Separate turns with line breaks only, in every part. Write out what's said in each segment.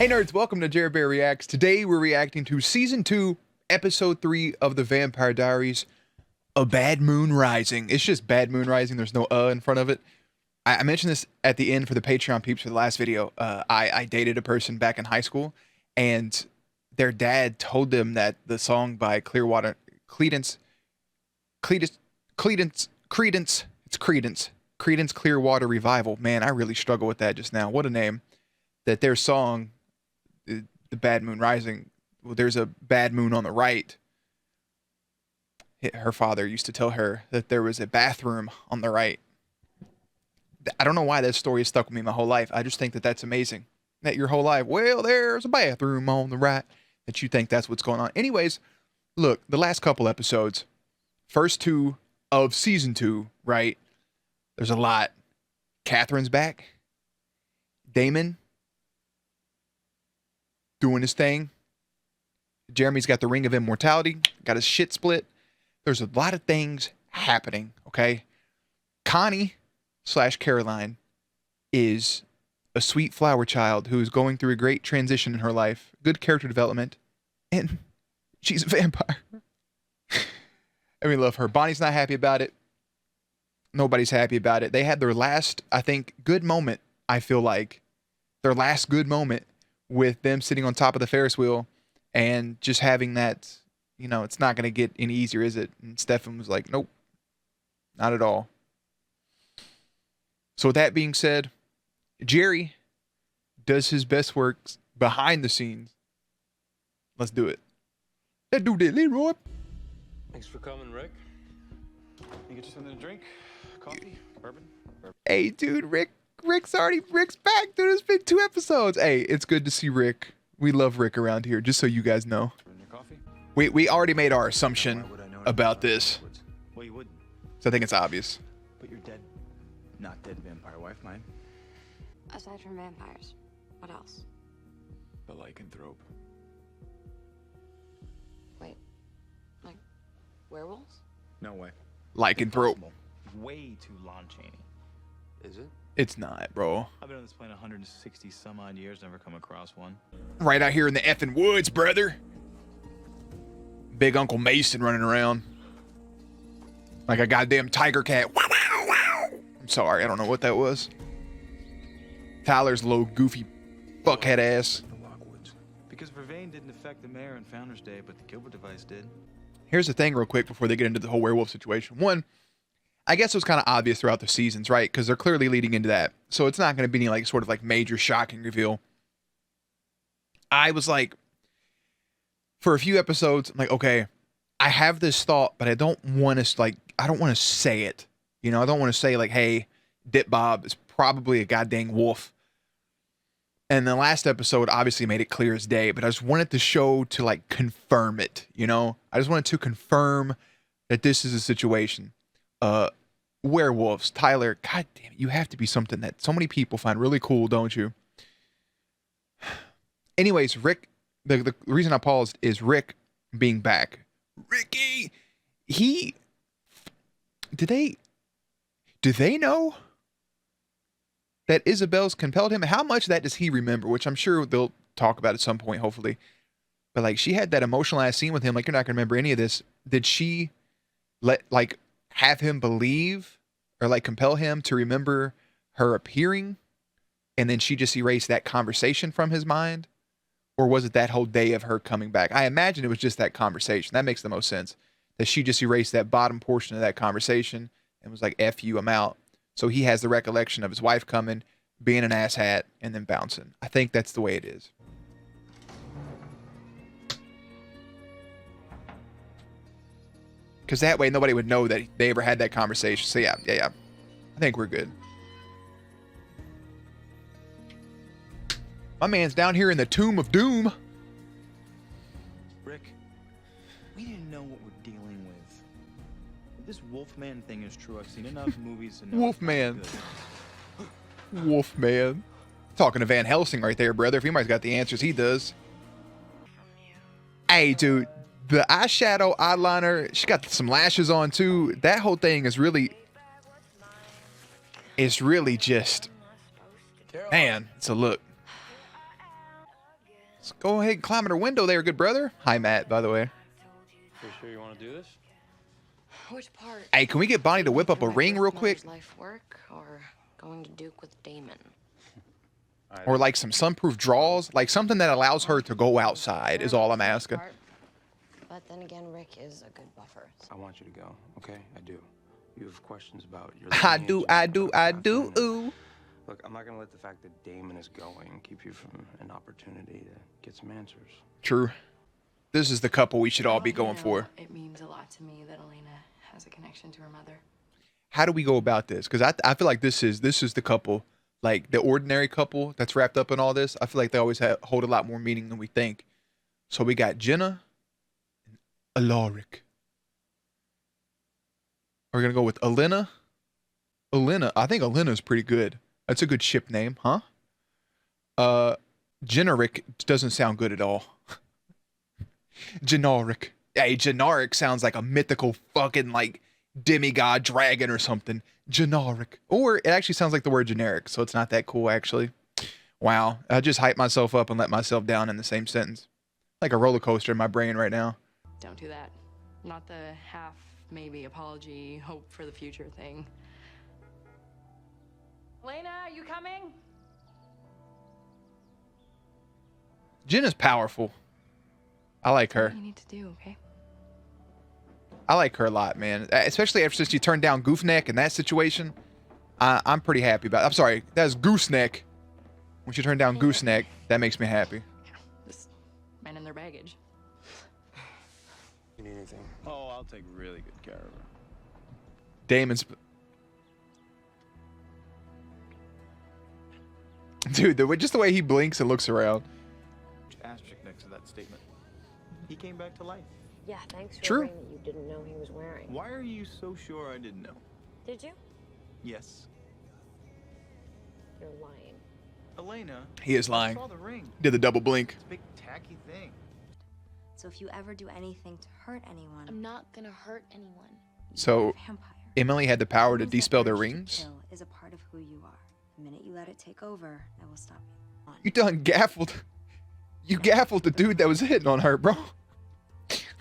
Hey nerds, welcome to Jared Bear Reacts. Today we're reacting to Season 2, Episode 3 of the Vampire Diaries, A Bad Moon Rising. It's just Bad Moon Rising, there's no in front of it. I mentioned this at the end for the Patreon peeps for the last video. I dated a person back in high school, and their dad told them that the song by Clearwater, Credence Clearwater Revival. Man, I really struggle with that just now. What a name. That their song, the Bad Moon Rising, well, there's a bad moon on the right. Her father used to tell her that there was a bathroom on the right. I don't know why that story has stuck with me my whole life. I just think that that's amazing. That your whole life, well, there's a bathroom on the right, that you think that's what's going on. Anyways, look, the last couple episodes, first two of Season 2, right? There's a lot. Katherine's back. Damon doing his thing. Jeremy's got the Ring of Immortality, got his shit split. There's a lot of things happening, okay? Connie / Caroline is a sweet flower child who is going through a great transition in her life, good character development, and she's a vampire. And we love her. Bonnie's not happy about it. Nobody's happy about it. They had their last, I think, good moment, I feel like. Their last good moment with them sitting on top of the Ferris wheel and just having that, you know, it's not going to get any easier, is it? And Stefan was like, nope, not at all. So with that being said, Jerry does his best work behind the scenes. Let's do it. Let's do this, Leroy.
Thanks for coming, Rick. You get you something to drink? Coffee? Bourbon?
Hey, dude, Rick's back, dude. It's been 2 episodes. Hey, it's good to see Rick. We love Rick around here, just so you guys know. We already made our assumption about this.
Well, you wouldn't.
So I think it's obvious.
But you're dead. Not dead vampire wife, mine.
Aside from vampires, what else?
The lycanthrope.
Wait, like werewolves?
No way.
Lycanthrope.
Way too Lon Chaney. Is it?
It's not, bro.
I've been on this planet 160 some odd years, never come across one.
Right out here in the effing woods, brother. Big Uncle Mason running around like a goddamn tiger cat. Wow, wow, wow. I'm sorry, I don't know what that was. Tyler's low, goofy, fuckhead ass.
Because Vervain didn't affect the mayor on Founders Day, but the Gilbert device did.
Here's the thing real quick before they get into the whole werewolf situation. One, I guess it was kind of obvious throughout the seasons, right? Because they're clearly leading into that. So it's not going to be any like sort of like major shocking reveal. I was like, for a few episodes, I'm like, okay, I have this thought, but I don't want to like, I don't want to say it. You know, I don't want to say like, hey, Dip Bob is probably a goddamn wolf. And the last episode obviously made it clear as day, but I just wanted the show to like confirm it, you know? I just wanted to confirm that this is a situation. Werewolves, Tyler, god damn it, you have to be something that so many people find really cool, don't you? Anyways, Rick, the reason I paused is Rick being back. Ricky, do they know that Isabel's compelled him? How much of that does he remember? Which I'm sure they'll talk about at some point, hopefully. But like, she had that emotional ass scene with him. Like, you're not gonna remember any of this. Did she have him believe or like compel him to remember her appearing, and then she just erased that conversation from his mind? Or was it that whole day of her coming back? I imagine it was just that conversation. That makes the most sense. That she just erased that bottom portion of that conversation and was like, F you, I'm out. So he has the recollection of his wife coming, being an asshat, and then bouncing. I think that's the way it is. Because that way nobody would know that they ever had that conversation. So yeah. I think we're good. My man's down here in the Tomb of Doom.
Rick, we didn't know what we're dealing with. If this Wolfman thing is true, I've seen enough movies to know.
Wolfman. Wolfman. Talking to Van Helsing right there, brother. If anybody's got the answers, he does. Hey, dude. The eyeshadow, eyeliner, she got some lashes on too. That whole thing is really just, man, it's a look. Let's go ahead and climb in her window there, good brother. Hi, Matt, by the way.
You sure you want to do this?
Which part?
Hey, can we get Bonnie to whip up a ring real quick?
Life work or going to Duke with Damon?
Or like some sunproof draws? Like something that allows her to go outside is all I'm asking.
But then again, Rick is a good buffer.
I want you to go, okay? I do. You have questions about your
I do.
Katherine.
Ooh.
Look, I'm not gonna let the fact that Damon is going keep you from an opportunity to get some answers.
True. This is the couple we should all be going for.
It means a lot to me that Elena has a connection to her mother.
How do we go about this? Because I feel like this is the couple, like the ordinary couple that's wrapped up in all this. I feel like they always hold a lot more meaning than we think. So we got Jenna and Alaric. We're gonna go with Elena. I think Elena's pretty good. That's a good ship name, huh? Generic doesn't sound good at all. Generic. Hey, generic sounds like a mythical fucking like demigod dragon or something. Generic. Or it actually sounds like the word generic, so it's not that cool actually. Wow. I just hyped myself up and let myself down in the same sentence. Like a roller coaster in my brain right now.
Don't do that. Not the half, maybe, apology, hope for the future thing. Elena, you coming?
Jenna's powerful. I like her.
What you need to do, okay?
I like her a lot, man. Especially after since you turned down Gooseneck in that situation. I'm pretty happy about it. I'm sorry, that's Gooseneck. When she turned down Gooseneck, that makes me happy.
This men and their baggage.
You need anything?
Oh, I'll take really good care of her.
Damon's... Dude, just the way he blinks and looks around.
Asterisk next to that statement. He came back to life.
Yeah, thanks for
True.
a ring that you didn't know he was wearing.
Why are you so sure I didn't know?
Did you?
Yes.
You're lying.
Elena.
He is lying.
I saw the ring.
Did the double blink.
It's a big tacky thing.
So if you ever do anything to hurt anyone,
I'm not gonna hurt anyone.
So
vampire.
Emily had the power to
Means that
dispel their
urge to
rings.
kill is a part of who you are. The minute you let it take over, it will stop you.
You done gaffled. You gaffled the dude that was hitting on her, bro.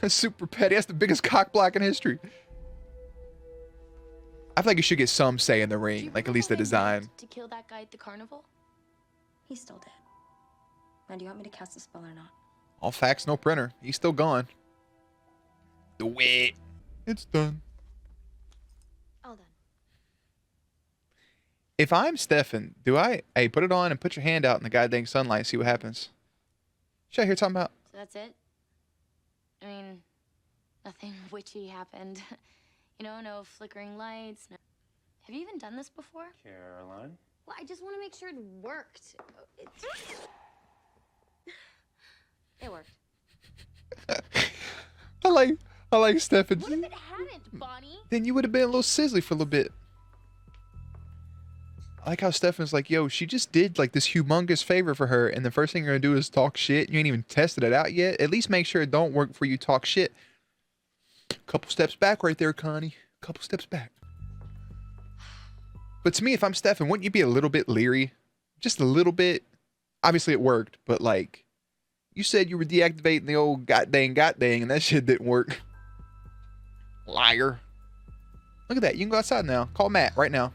That's super petty. That's the biggest cock block in history. I feel like you should get some say in the
Do you
ring, like at
remember
least the
how they
design.
meant to kill that guy at the carnival?
He's still dead. Now, do you want me to cast a spell or not?
All facts, no printer. He's still gone. The wit. It's done.
All done.
If I'm Stefan, hey, put it on and put your hand out in the goddamn sunlight and see what happens. Should I hear talking about?
So that's it? I mean, nothing witchy happened. You know, no flickering lights. No... Have you even done this before?
Caroline?
Well, I just want to make sure it worked. It worked.
I like Stefan.
What if it hadn't, Bonnie?
Then you would have been a little sizzly for a little bit. I like how Stefan's like, yo, she just did like this humongous favor for her, and the first thing you're gonna do is talk shit. You ain't even tested it out yet. At least make sure it don't work before you talk shit. Couple steps back right there, Connie. Couple steps back. But to me, if I'm Stefan, wouldn't you be a little bit leery? Just a little bit. Obviously it worked, but like, you said you were deactivating the old goddamn, and that shit didn't work. Liar. Look at that. You can go outside now. Call Matt right now.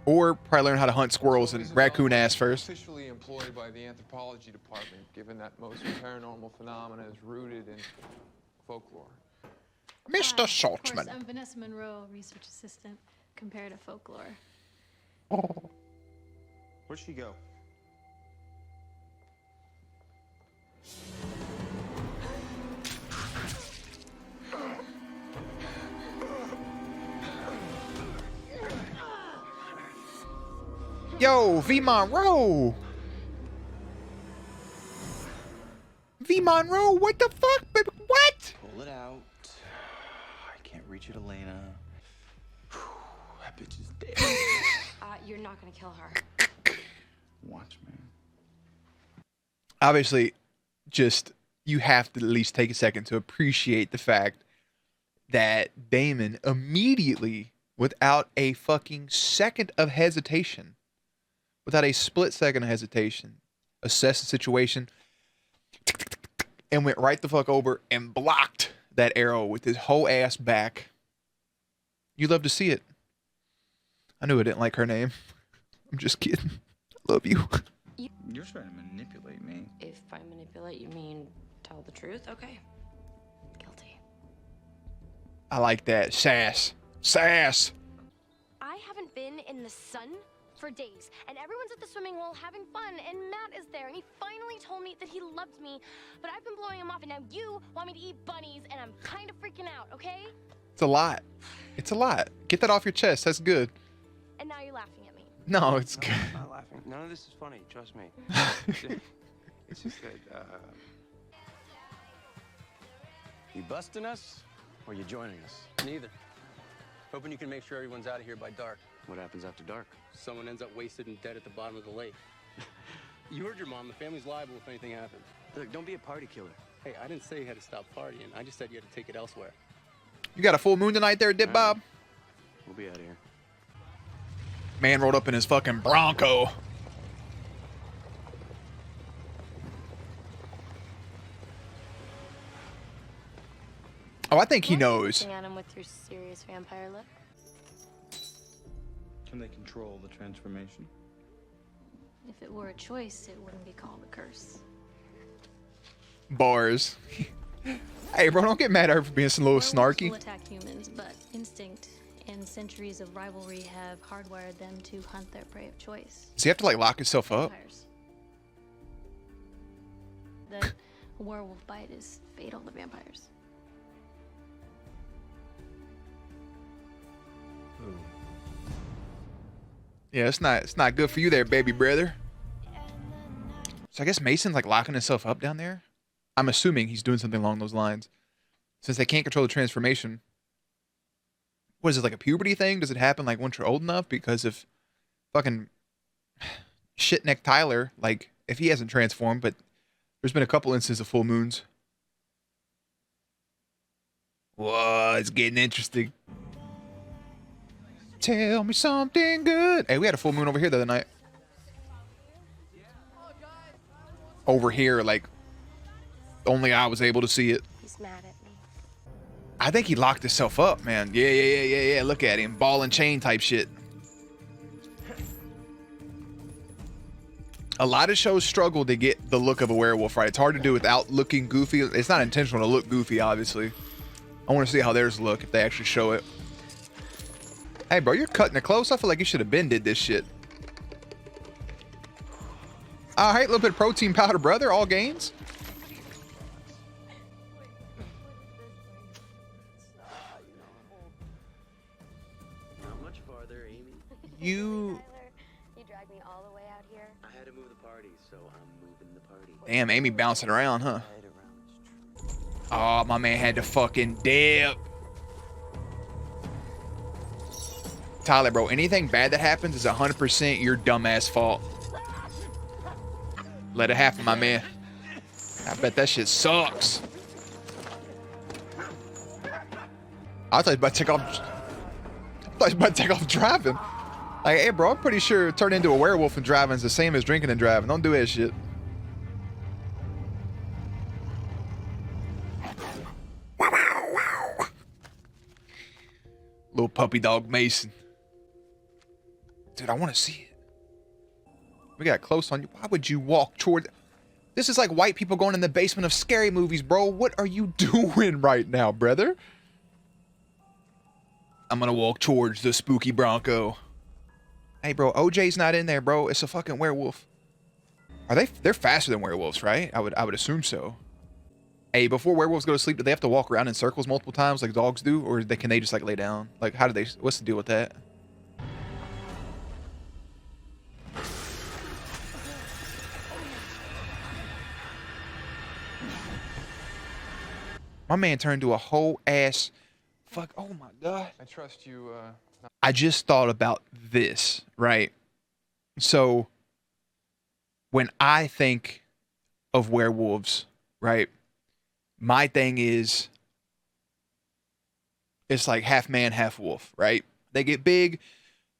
Or probably learn how to hunt squirrels and raccoon ass first.
Officially employed by the anthropology department, given that most paranormal phenomena is rooted in folklore.
Mr.
Of
Saltzman.
course, I'm Vanessa Monroe, research assistant, comparative folklore.
Where'd she go?
Yo, V Monroe. V Monroe, what the fuck, baby? What?
Pull it out. I can't reach it, Elena. That bitch is dead.
You're not gonna kill her.
Watch, man.
Obviously, just you have to at least take a second to appreciate the fact that Damon immediately, without a fucking second of hesitation, without a split second of hesitation, assessed the situation, and went right the fuck over and blocked that arrow with his whole ass back. You love to see it. I knew I didn't like her name. I'm just kidding. Love you.
You're trying to manipulate me.
If by manipulate you mean tell the truth, okay. Guilty.
I like that. Sass. Sass.
I haven't been in the sun for days, and everyone's at the swimming hole having fun, and Matt is there, and he finally told me that he loved me, but I've been blowing him off, and now you want me to eat bunnies, and I'm kind of freaking out, okay?
It's a lot. It's a lot. Get that off your chest. That's good.
And now you're laughing at me.
No, it's good.
I'm not laughing. None of this is funny, trust me. It's just that,
You busting us, or you joining us? Neither. Hoping you can make sure everyone's out of here by dark.
what happens after dark?
Someone ends up wasted and dead at the bottom of the lake. You heard your mom. The family's liable if anything happens.
Look, don't be a party killer.
Hey, I didn't say you had to stop partying. I just said you had to take it elsewhere.
You got a full moon tonight there, Dip Bob?
We'll be out of here.
Man rolled up in his fucking Bronco. Oh, I think he knows.
Looking at him with your serious vampire look.
Can they control the transformation?
If it were a choice, it wouldn't be called a curse.
Bars. Hey, bro, don't get mad at her for being a little
Werewolves
snarky.
will attack humans, but instinct and centuries of rivalry have hardwired them to hunt their prey of choice.
Does he have to like lock himself up?
Vampires. The werewolf bite is fatal to vampires.
Yeah, it's not good for you there, baby brother. So I guess Mason's like locking himself up down there. I'm assuming he's doing something along those lines. Since they can't control the transformation. What is it, like a puberty thing? Does it happen like once you're old enough? Because if fucking shitneck Tyler, like if he hasn't transformed, but there's been a couple instances of full moons. Whoa, it's getting interesting. Tell me something good. Hey, we had a full moon over here the other night. Over here, like, only I was able to see it.
He's mad at me.
I think he locked himself up, man. Yeah. Look at him. Ball and chain type shit. A lot of shows struggle to get the look of a werewolf right. It's hard to do without looking goofy. It's not intentional to look goofy, obviously. I want to see how theirs look if they actually show it. Hey, bro, you're cutting it close. I feel like you should have been did this shit. All right, a little bit of protein powder, brother. All gains.
Not much farther, Amy.
You...
You dragged me all the way out here.
I had to move the party, so I'm moving the party.
Damn, Amy bouncing around, huh? Oh, my man had to fucking dip. Tyler, bro, anything bad that happens is 100% your dumbass fault. Let it happen, my man. I bet that shit sucks. I thought he was about to take off. I thought he was about to take off driving. Like, hey, bro, I'm pretty sure turning into a werewolf and driving is the same as drinking and driving. Don't do that shit. Little puppy dog Mason. Dude, I want to see it. We got close on you. Why would you walk toward... This is like white people going in the basement of scary movies, bro. What are you doing right now, brother? I'm going to walk towards the spooky Bronco. Hey, bro, OJ's not in there, bro. It's a fucking werewolf. Are they... They're faster than werewolves, right? I would assume so. Hey, before werewolves go to sleep, do they have to walk around in circles multiple times like dogs do? Or can they just like lay down? Like, how do they... What's the deal with that? My man turned to a whole ass... Fuck, oh my God.
I trust you,
I just thought about this, right? So, when I think of werewolves, right? My thing is, it's like half man, half wolf, right? They get big.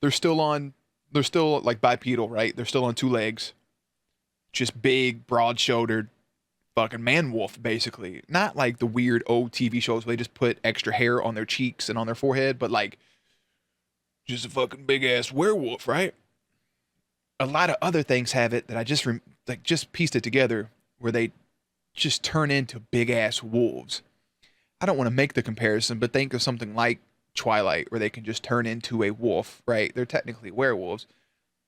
They're still like bipedal, right? They're still on two legs. just big, broad-shouldered fucking man wolf, basically. Not like the weird old TV shows where they just put extra hair on their cheeks and on their forehead, but like just a fucking big ass werewolf, right? A lot of other things have it that I just pieced it together where they just turn into big ass wolves. I don't want to make the comparison, but think of something like Twilight where they can just turn into a wolf, right? They're technically werewolves.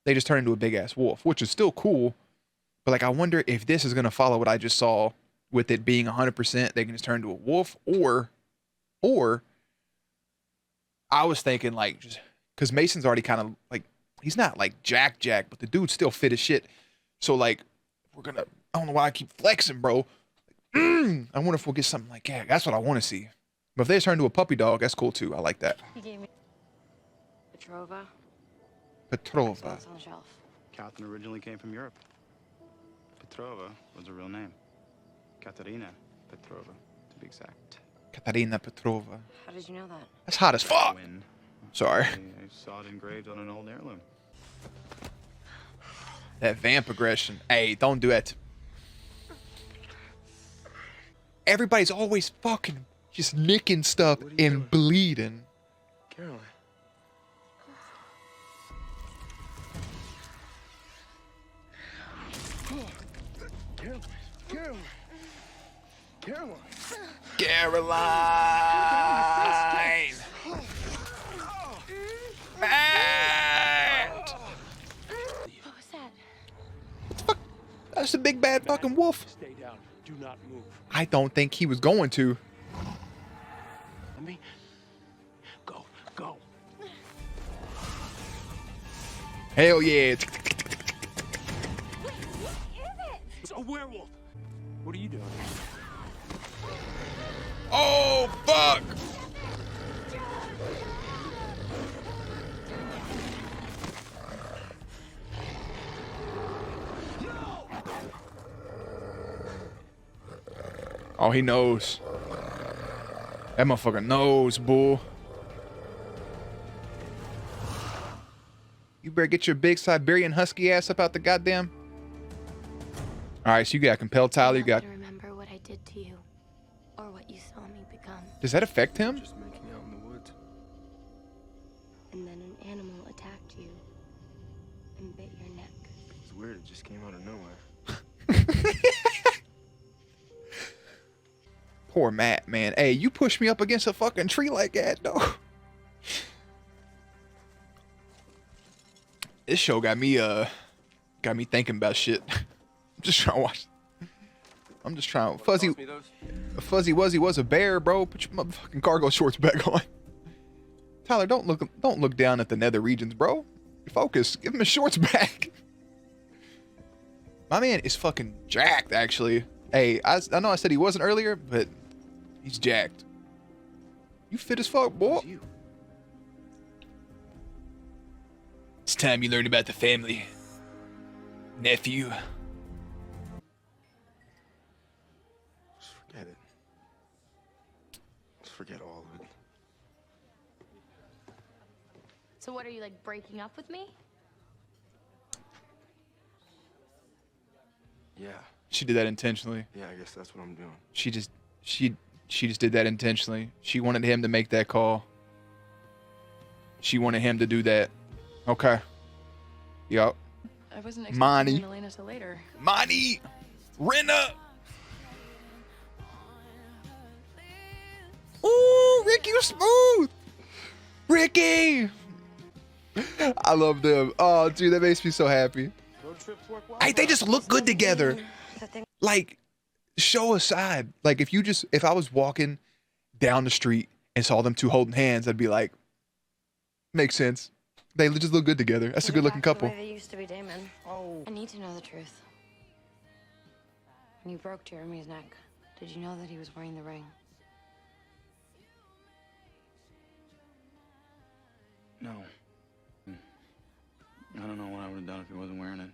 They just turn into a big ass wolf, which is still cool. But like, I wonder if this is going to follow what I just saw with it being 100%, they can just turn into a wolf, or I was thinking like, just because Mason's already kind of like, he's not like Jack, but the dude's still fit as shit. So like, I don't know why I keep flexing, bro. I wonder if we'll get something like that. That's what I want to see. But if they turn into a puppy dog, that's cool too. I like that.
He gave me Petrova.
Petrova.
It's on the shelf.
Katherine originally came from Europe. Petrova was her real name. Katerina Petrova, to be exact.
Katerina Petrova.
How did you know that?
That's hot as fuck. Sorry.
I saw it engraved on an old heirloom.
That vamp aggression. Hey, don't do that. Everybody's always fucking just nicking stuff and bleeding.
Caroline.
Caroline. Matt.
What was that?
What the fuck? That's a big bad fucking wolf.
Stay down. Do not move.
I don't think he was going to.
Let me go. Go.
Hell yeah.
What is it?
It's a werewolf. What are you doing?
Oh, fuck. Oh, he knows. That motherfucker knows, bull. You better get your big Siberian husky ass up out the goddamn. All right, so you got compelled Tyler. You got.
To remember what I did to you, or what you saw me become.
Does that affect him?
Just making out in the woods.
And then an animal attacked you and bit your neck.
It's weird. It just came out of nowhere.
Poor Matt, man. Hey, you pushed me up against a fucking tree like that, though. This show got me thinking about shit. I'm just trying to watch. I'm just trying. Fuzzy Wuzzy was a bear, bro. Put your motherfucking cargo shorts back on. Tyler, don't look down at the nether regions, bro. Focus. Give him his shorts back. My man is fucking jacked, actually. Hey, I know I said he wasn't earlier, but he's jacked. You fit as fuck, boy. It's time you learn about the family, nephew.
Just forget it. Just forget all of it.
So what, are you like breaking up with me?
Yeah.
She did that intentionally.
Yeah, I guess that's what I'm doing.
She just did that intentionally. She wanted him to make that call. She wanted him to do that. Okay. Yup.
I wasn't expecting
Monty.
Damon and Elena till later.
Monty. Renna. Ooh, Ricky was smooth. Ricky. I love them. Oh, dude, that makes me so happy.
Road trips work well.
Hey, they just look good together. Like, show aside. Like, if I was walking down the street and saw them two holding hands, I'd be like, makes sense. They just look good together. That's a good looking couple.
The way they used to be, Damon.
Oh.
I need to know the truth. When you broke Jeremy's neck, did you know that he was wearing the ring?
No. I don't know what I would have done if he wasn't wearing it.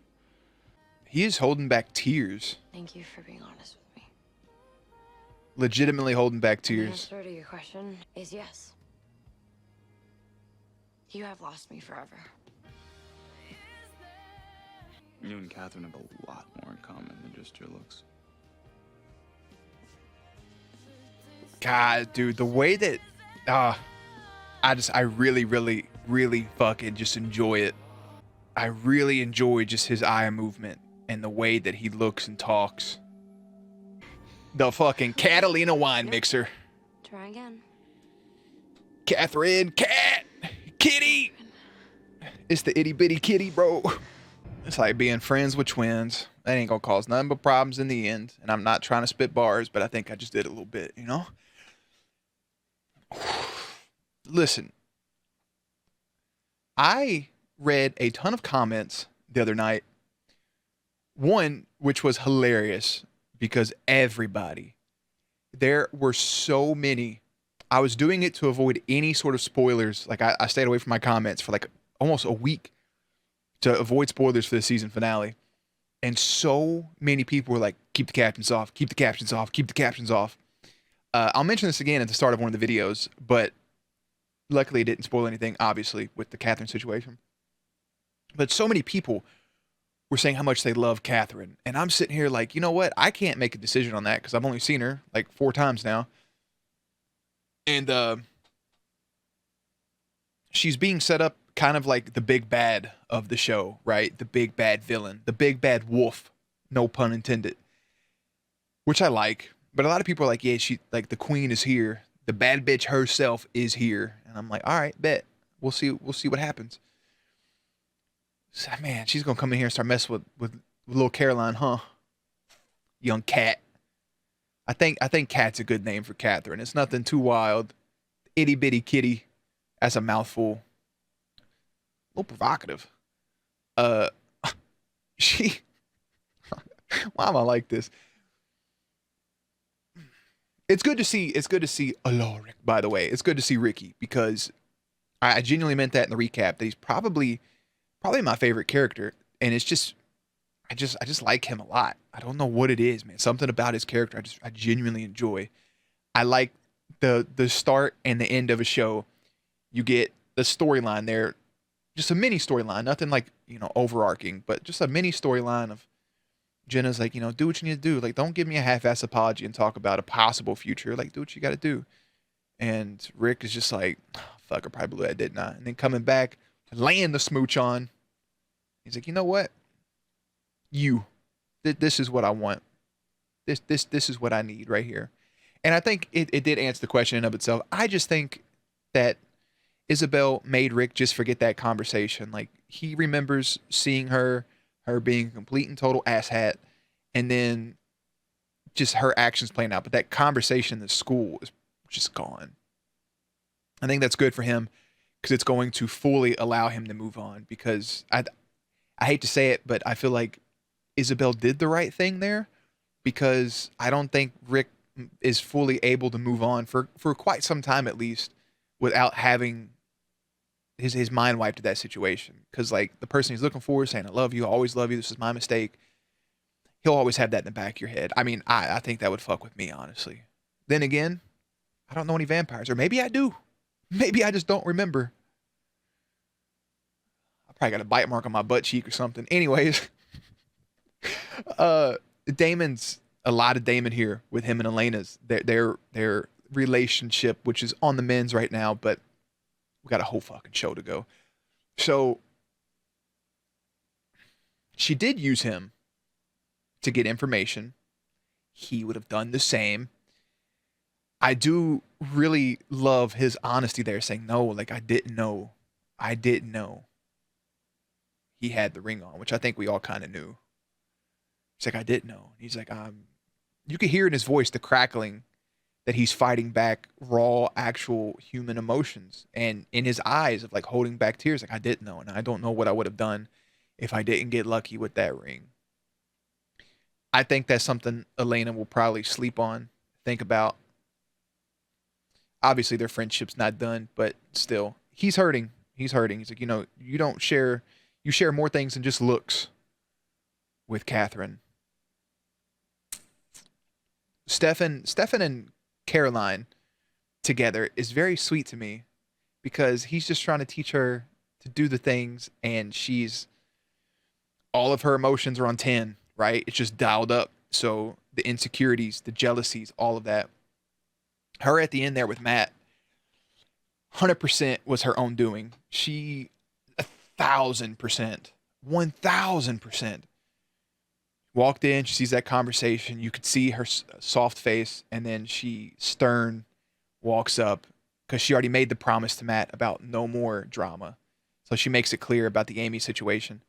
He is holding back tears.
Thank you for being honest with me.
Legitimately holding back
The
tears.
answer to your question is yes. You have lost me forever.
You and Katherine have a lot more in common than just your looks.
God, dude, the way that I really, really, really fucking just enjoy it. I really enjoy just his eye movement and the way that he looks and talks. The fucking Catalina wine mixer.
Try again.
Katherine, cat, kitty. It's the itty bitty kitty, bro. It's like being friends with twins. That ain't gonna cause nothing but problems in the end. And I'm not trying to spit bars, but I think I just did a little bit, you know? Listen, I read a ton of comments the other night. One, which was hilarious because everybody, there were so many. I was doing it to avoid any sort of spoilers. Like I stayed away from my comments for like almost a week to avoid spoilers for the season finale. And so many people were like, keep the captions off, keep the captions off, keep the captions off. I'll mention this again at the start of one of the videos, but luckily it didn't spoil anything, obviously, with the Katherine situation. But so many people were saying how much they love Katherine. And I'm sitting here like, you know what? I can't make a decision on that because I've only seen her like 4 times now. And she's being set up kind of like the big bad of the show, right? The big bad villain, the big bad wolf, no pun intended, which I like. But a lot of people are like, yeah, she like the queen is here. The bad bitch herself is here. And I'm like, all right, bet. We'll see what happens. So, man, she's going to come in here and start messing with little Caroline, huh? Young Cat. I think Cat's a good name for Katherine. It's nothing too wild. Itty bitty kitty. That's a mouthful. A little provocative. She. Why am I like this? It's good to see Alaric, by the way. It's good to see Ricky because I genuinely meant that in the recap that he's probably my favorite character. And it's just I just like him a lot. I don't know what it is, man. Something about his character I genuinely enjoy. I like the start and the end of a show. You get the storyline there, just a mini storyline, nothing like, you know, overarching, but just a mini storyline of Jenna's like, you know, do what you need to do. Like, don't give me a half-ass apology and talk about a possible future. Like, do what you got to do. And Rick is just like, oh, fuck, I probably blew that, didn't I? And then coming back, laying the smooch on. He's like, you know what? This is what I want. This is what I need right here. And I think it did answer the question in of itself. I just think that Isabel made Rick just forget that conversation. Like, he remembers seeing her being a complete and total asshat, and then just her actions playing out. But that conversation in the school is just gone. I think that's good for him because it's going to fully allow him to move on. Because I hate to say it, but I feel like Isabel did the right thing there, because I don't think Rick is fully able to move on for quite some time at least without having his mind wiped to that situation. Because like the person he's looking for is saying, I love you, I always love you, this is my mistake. He'll always have that in the back of your head. I mean, I think that would fuck with me, honestly. Then again, I don't know any vampires, or maybe I do. Maybe I just don't remember. I probably got a bite mark on my butt cheek or something. Anyways, Damon's a lot of Damon here with him and Elena's their relationship, which is on the men's right now, but we got a whole fucking show to go. So she did use him to get information. He would have done the same. I do really love his honesty there, saying, no, like, I didn't know he had the ring on, which I think we all kind of knew. He's like, I didn't know. He's like, you could hear in his voice the crackling that he's fighting back raw, actual human emotions, and in his eyes of like holding back tears. Like, I didn't know, and I don't know what I would have done if I didn't get lucky with that ring. I think that's something Elena will probably sleep on, think about. Obviously, their friendship's not done, but still, he's hurting. He's hurting. He's like, you know, you share more things than just looks with Katherine. Stefan and Caroline together is very sweet to me, because he's just trying to teach her to do the things, and she's all of her emotions are on 10, right? It's just dialed up. So the insecurities, the jealousies, all of that. Her at the end there with Matt, 100% was her own doing. She 1,000%, 1,000% walked in. She sees that conversation. You could see her soft face, and then she stern walks up because she already made the promise to Matt about no more drama. So she makes it clear about the Amy situation.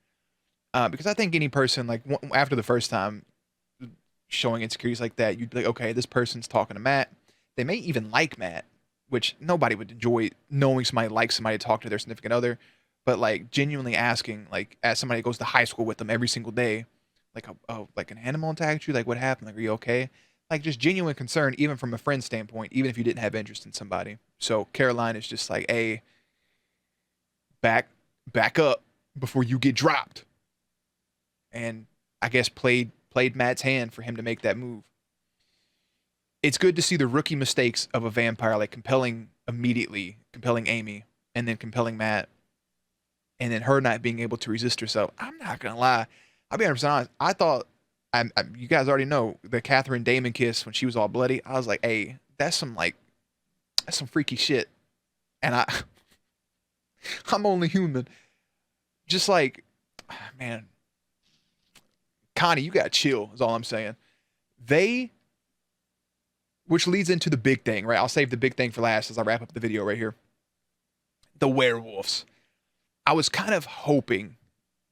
Because I think any person, like, after the first time showing insecurities like that, you'd be like, okay, this person's talking to Matt. They may even like Matt, which nobody would enjoy knowing somebody likes somebody to talk to their significant other. But, like, genuinely asking, like, as somebody that goes to high school with them every single day, like, like an animal attacked you? Like, what happened? Like, are you okay? Like, just genuine concern, even from a friend standpoint, even if you didn't have interest in somebody. So Caroline is just like, hey, back up before you get dropped. And I guess played Matt's hand for him to make that move. It's good to see the rookie mistakes of a vampire, like compelling Amy, and then compelling Matt, and then her not being able to resist herself. I'm not gonna lie, I'll be 100% honest. I thought, you guys already know the Katherine Damon kiss when she was all bloody. I was like, hey, that's some freaky shit, and I'm only human. Just like, man, Connie, you gotta chill, is all I'm saying. Which leads into the big thing, right? I'll save the big thing for last as I wrap up the video right here. The werewolves. I was kind of hoping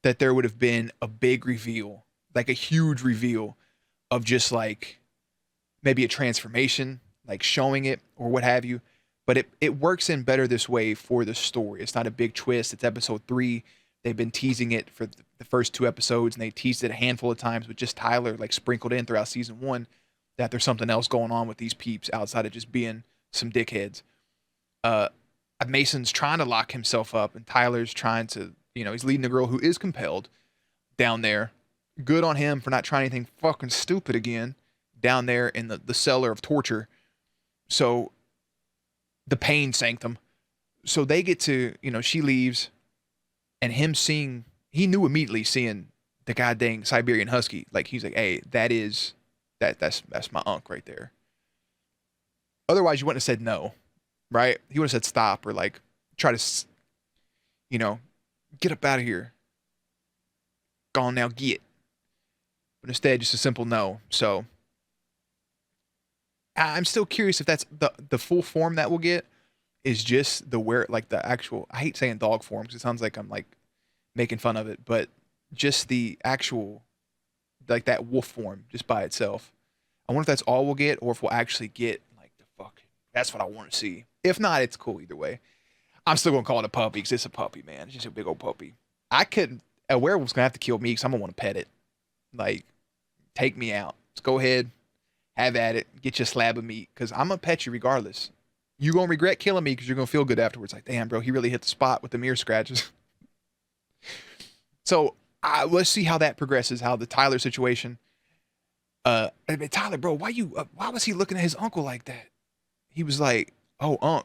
that there would have been a big reveal, like a huge reveal of just like maybe a transformation, like showing it or what have you. But it works in better this way for the story. It's not a big twist. It's episode 3. They've been teasing it for the first 2 episodes, and they teased it a handful of times with just Tyler like sprinkled in throughout season 1, that there's something else going on with these peeps outside of just being some dickheads. Mason's trying to lock himself up, and Tyler's trying to, he's leading a girl who is compelled down there. Good on him for not trying anything fucking stupid again down there in the cellar of torture. So the pain sanctum. So they get to, she leaves, and him he knew immediately seeing the goddamn Siberian Husky. Like, he's like, hey, that's my unk right there. Otherwise, you wouldn't have said no, right? He would have said stop, or like try to, get up out of here. Gone now, get. But instead, just a simple no. So I'm still curious if that's the full form that we'll get is just the actual, I hate saying dog form because it sounds like I'm like making fun of it, but just the actual, like that wolf form just by itself. I wonder if that's all we'll get, or if we'll actually get like the fuck. That's what I want to see. If not, it's cool either way. I'm still gonna call it a puppy because it's a puppy, man. It's just a big old puppy. A werewolf's gonna have to kill me because I'm gonna want to pet it. Like, take me out. Let's go ahead, have at it, get you a slab of meat, because I'm gonna pet you regardless. You're gonna regret killing me because you're gonna feel good afterwards. Like, damn, bro, he really hit the spot with the mirror scratches. So let's see how that progresses. How the Tyler situation. Tyler, bro, why was he looking at his uncle like that? He was like, oh, Unc.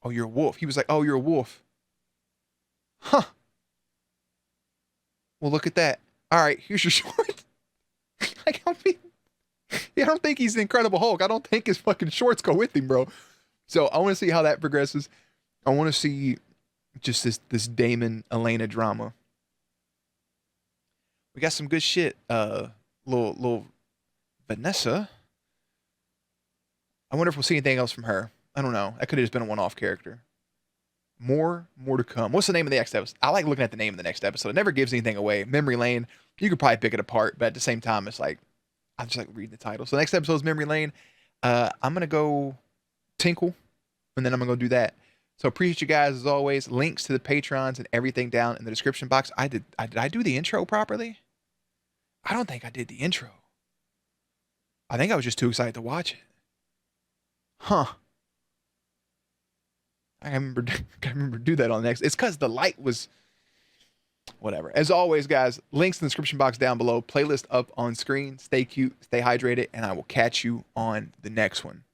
Oh, you're a wolf. He was like, oh, you're a wolf. Huh. Well, look at that. All right, here's your shorts. Like, I don't think he's the Incredible Hulk. I don't think his fucking shorts go with him, bro. So I want to see how that progresses. I want to see just this Damon Elena drama. We got some good shit. Little Vanessa. I wonder if we'll see anything else from her. I don't know. That could have just been a one-off character. More to come. What's the name of the next episode? I like looking at the name of the next episode. It never gives anything away. Memory Lane. You could probably pick it apart, but at the same time, it's like, I just like reading the title. So the next episode is Memory Lane. I'm gonna go tinkle, and then I'm gonna go do that. So appreciate you guys as always. Links to the Patrons and everything down in the description box. Did I do the intro properly? I don't think I did the intro. I think I was just too excited to watch it. Huh. I remember to do that on the next. It's because the light was whatever. As always, guys, links in the description box down below. Playlist up on screen. Stay cute, stay hydrated, and I will catch you on the next one.